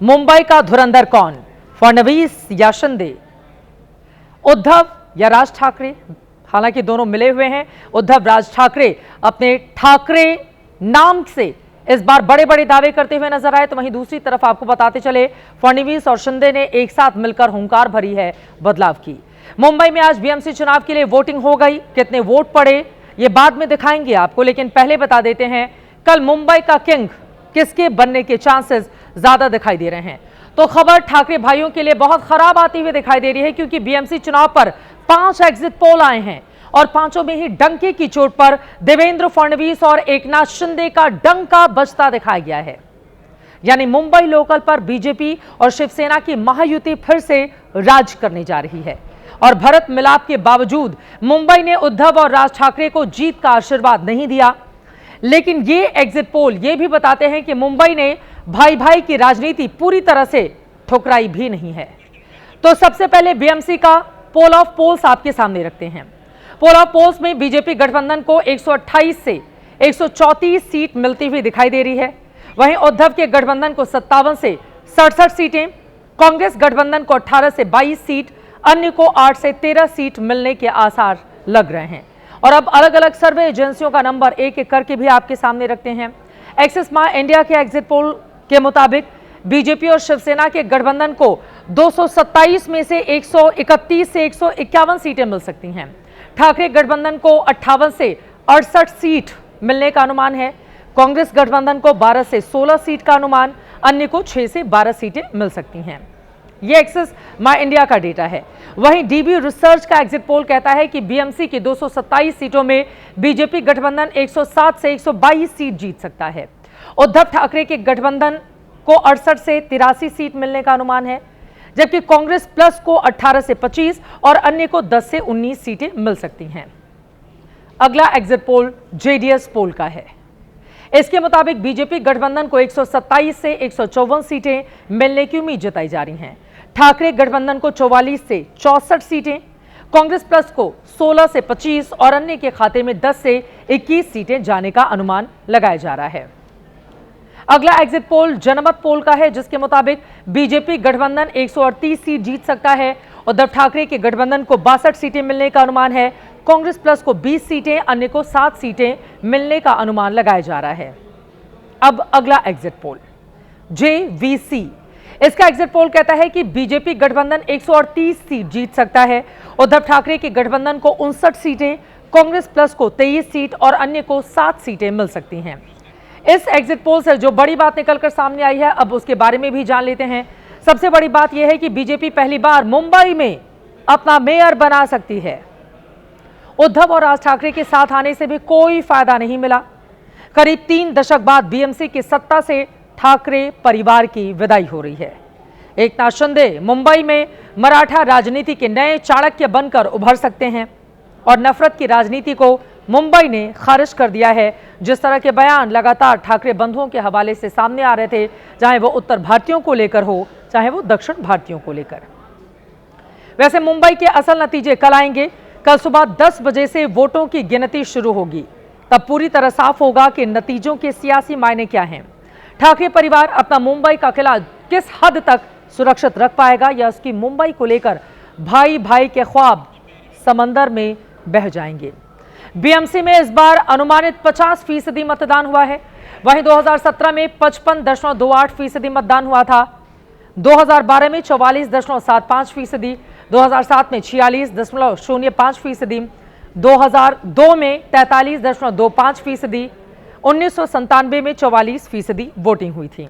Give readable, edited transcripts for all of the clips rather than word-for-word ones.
मुंबई का धुरंधर कौन, फडणवीस या शिंदे, उद्धव या राज ठाकरे? हालांकि दोनों मिले हुए हैं। उद्धव राज ठाकरे अपने ठाकरे नाम से इस बार बड़े बड़े दावे करते हुए नजर आए, तो वहीं दूसरी तरफ आपको बताते चले फडणवीस और शिंदे ने एक साथ मिलकर हुंकार भरी है बदलाव की। मुंबई में आज बीएमसी चुनाव के लिए वोटिंग हो गई। कितने वोट पड़े ये बाद में दिखाएंगे आपको, लेकिन पहले बता देते हैं कल मुंबई का किंग किसके बनने के चांसेस ज्यादा दिखाई दे रहे हैं। तो खबर ठाकरे भाइयों के लिए बहुत खराब आती हुई दिखाई दे रही है, क्योंकि बीएमसी चुनाव पर 5 एग्जिट पोल आए हैं और 5 में ही डंके की चोट पर देवेंद्र फडणवीस और एकनाथ शिंदे का डंका बजता दिखाया गया है। यानी मुंबई लोकल पर बीजेपी और शिवसेना की महायुति फिर से राज करने जा रही है और भरत मिलाप के बावजूद मुंबई ने उद्धव और राज ठाकरे को जीत का आशीर्वाद नहीं दिया। लेकिन ये एग्जिट पोल ये भी बताते हैं कि मुंबई ने भाई भाई की राजनीति पूरी तरह से ठुकराई भी नहीं है। तो सबसे पहले बीएमसी का पोल ऑफ पोल्स आपके सामने रखते हैं। पोल ऑफ पोल्स में बीजेपी गठबंधन को 128 से 134 सीट मिलती हुई दिखाई दे रही है। वहीं उद्धव के गठबंधन को 57 से 67 सीटें, कांग्रेस गठबंधन को 18 से 22 सीट, अन्य को 8 से 13 सीट मिलने के आसार लग रहे हैं। और अब अलग अलग सर्वे एजेंसियों का नंबर एक एक करके भी आपके सामने रखते हैं। एक्सिस माई इंडिया के एग्जिट पोल के मुताबिक बीजेपी और शिवसेना के गठबंधन को 227 में से 131 से 151 सीटें मिल सकती हैं। ठाकरे गठबंधन को 58 से 68 सीट मिलने का अनुमान है। कांग्रेस गठबंधन को 12 से 16 सीट का अनुमान, अन्य को 6 से 12 सीटें मिल सकती हैं। ये एक्सिस माई इंडिया का डेटा है। वहीं डीबी रिसर्च का एग्जिट पोल कहता है कि बीएमसी की 227 सीटों में बीजेपी गठबंधन 107 से 122 सीट जीत सकता है। उद्धव ठाकरे के गठबंधन को 68 से 83 सीट मिलने का अनुमान है, जबकि कांग्रेस प्लस को 18 से 25 और अन्य को 10 से 19 सीटें मिल सकती हैं। अगला एग्जिट पोल जेडीएस पोल का है। इसके मुताबिक बीजेपी गठबंधन को 127 से 154 सीटें मिलने की उम्मीद जताई जा रही हैं। ठाकरे गठबंधन को 44 से 64 सीटें, कांग्रेस प्लस को 16 से 25 और अन्य के खाते में 10 से 21 सीटें जाने का अनुमान लगाया जा रहा है। अगला एग्जिट पोल जनमत पोल का है, जिसके मुताबिक बीजेपी गठबंधन 138 सीट जीत सकता है। उद्धव ठाकरे के गठबंधन को 62 सीटें मिलने का अनुमान है। कांग्रेस प्लस को 20 सीटें, अन्य को 7 सीटें मिलने का अनुमान लगाया जा रहा है। अब अगला एग्जिट पोल जेवीसी। इसका एग्जिट पोल कहता है कि बीजेपी गठबंधन 138 सीट जीत सकता है। उद्धव ठाकरे के गठबंधन को 59 सीटें, कांग्रेस प्लस को 23 सीट और अन्य को 7 सीटें मिल सकती हैं। इस एग्जिट पोल से जो बड़ी बात निकलकर सामने आई है, अब उसके बारे में भी जान लेते हैं। सबसे बड़ी बात यह है कि बीजेपी पहली बार मुंबई में अपना मेयर बना सकती है। उद्धव और राज ठाकरे के साथ आने से भी कोई फायदा नहीं मिला। करीब 3 दशक बाद बीएमसी की सत्ता से ठाकरे परिवार की विदाई हो रही है। एकनाथ शिंदे मुंबई में मराठा राजनीति के नए चाणक्य बनकर उभर सकते हैं और नफरत की राजनीति को मुंबई ने खारिज कर दिया है। जिस तरह के बयान लगातार ठाकरे बंधुओं के हवाले से सामने आ रहे थे, चाहे वो उत्तर भारतीयों को लेकर हो, चाहे वो दक्षिण भारतीयों को लेकर। वैसे मुंबई के असल नतीजे कल आएंगे। कल सुबह 10 बजे से वोटों की गिनती शुरू होगी। तब पूरी तरह साफ होगा कि नतीजों के सियासी मायने क्या हैं। ठाकरे परिवार अपना मुंबई का किला किस हद तक सुरक्षित रख पाएगा, या उसकी मुंबई को लेकर भाई भाई के ख्वाब समंदर में बह जाएंगे। बीएमसी में इस बार अनुमानित 50% मतदान हुआ है। वहीं 2017 में 55.28% मतदान हुआ था। 2012 में 44.75%, 2007 में 46.05%, 2002 में 43.25%, 1997 में 44% वोटिंग हुई थी।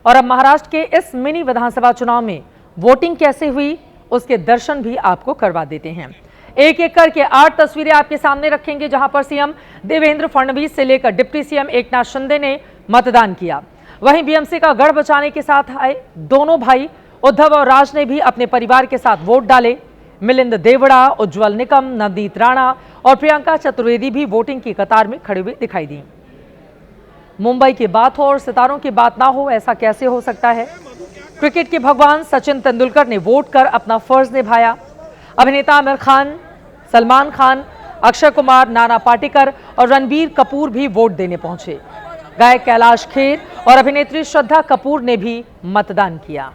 और अब महाराष्ट्र के इस मिनी विधानसभा चुनाव में वोटिंग कैसे हुई, उसके दर्शन भी आपको करवा देते हैं। एक एक करके 8 तस्वीरें आपके सामने रखेंगे, जहां पर सीएम देवेंद्र फडणवीस से लेकर डिप्टी सीएम एकनाथ शिंदे ने मतदान किया। वहीं बीएमसी का गढ़ बचाने के साथ आए दोनों भाई उद्धव और राज ने भी अपने परिवार के साथ वोट डाले। मिलिंद देवड़ा, उज्जवल निकम, नवनीत राणा और प्रियंका चतुर्वेदी भी वोटिंग की कतार में खड़े हुए दिखाई दी। मुंबई की बात हो और सितारों की बात ना हो, ऐसा कैसे हो सकता है। क्रिकेट के भगवान सचिन तेंदुलकर ने वोट कर अपना फर्ज निभाया। अभिनेता आमिर खान, सलमान खान, अक्षय कुमार, नाना पाटेकर और रणबीर कपूर भी वोट देने पहुंचे। गायक कैलाश खेर और अभिनेत्री श्रद्धा कपूर ने भी मतदान किया।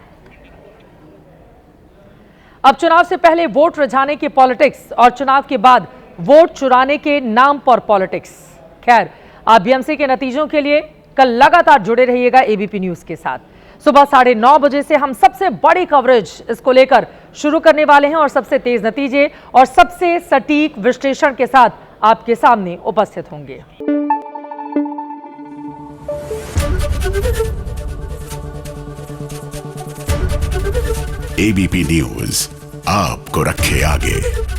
अब चुनाव से पहले वोट रिझाने की पॉलिटिक्स और चुनाव के बाद वोट चुराने के नाम पर पॉलिटिक्स। खैर, आप बीएमसी के नतीजों के लिए कल लगातार जुड़े रहिएगा एबीपी न्यूज के साथ। सुबह 9:30 बजे से हम सबसे बड़ी कवरेज इसको लेकर शुरू करने वाले हैं और सबसे तेज नतीजे और सबसे सटीक विश्लेषण के साथ आपके सामने उपस्थित होंगे। एबीपी न्यूज आपको रखे आगे।